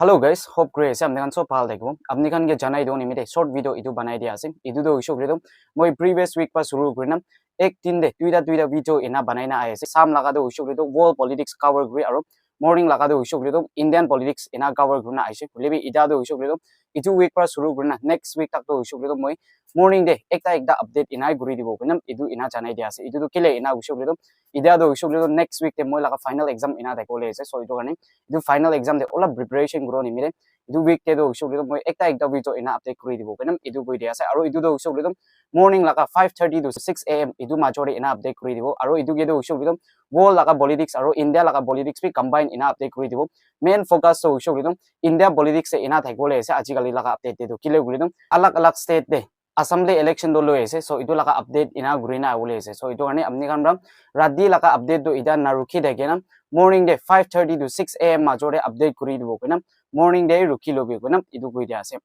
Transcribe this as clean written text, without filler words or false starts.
Hello guys, hope great আছে আপনি কান সব ভালো থাকবো আপনি কান গে জানাই দিও নিমিতে শর্ট ভিডিও ইদু বানাই দিয়া আছে ইদু দো ইশো গ্রেদম মই প্রিভিয়াস উইক পা শুরু করিনাম এক তিন দে দুইটা ভিডিও ইনা বানাইনা আইছে সাম লাগা দো ইশো গ্রেদম ওয়ার্ল্ড পলিটিক্স কভার গ্রে আর মর্নিং লাগা দো ইশো গ্রেদম ইন্ডিয়ান পলিটিক্স ইনা কভার গ্রুনা আইছে লেবি ইদা দো ইশো গ্রেদম ইদু উইক পা শুরু করিনা নেক্সট উইক তাক দো ইশো গ্রেদম মই মর্নিং দে একটা আপডেট ইনা গুরি দিব কইনাম ইদু ইনা জানাই দিয়া আছে ইদু তো কেলে ইনা ইশো গ্রেদম ইদা দো ইশো গ্রেদম নেক্সট উইক তে মই লাগা ফাইনাল এক্সাম ইনা দেখলে আছে সো ইদু কারণে ইদু ফাইনাল এক্সাম দে ওলা প্রিপারেশন গ্রো নিমিরে ইদু উইক তে দো ইশো গ্রেদম মই একটা ভিডিও ইনা আপডেট করি দিব কইনাম ইদু বই দিয়া আছে আর ইদু দো ইশো গ্রেদম morning laka 5:30 to 6 a.m. idu majori ina update kuri dibo aro idu gedo usho bidom world laka politics aro India laka politics bi combine ina update kuri dibo main focus to usho bidom India politics se ina thaikole ase ajikali laka update de do kile gulidom alag state de assembly election do lo ase so idu laka update ina gurina awole ase so idu kane amni kanram rati laka update do ida narukhi degenam morning de 5:30 to 6 a.m. majori update kuri dibo kenam morning de rukhi lobi kenam idu koi dia ase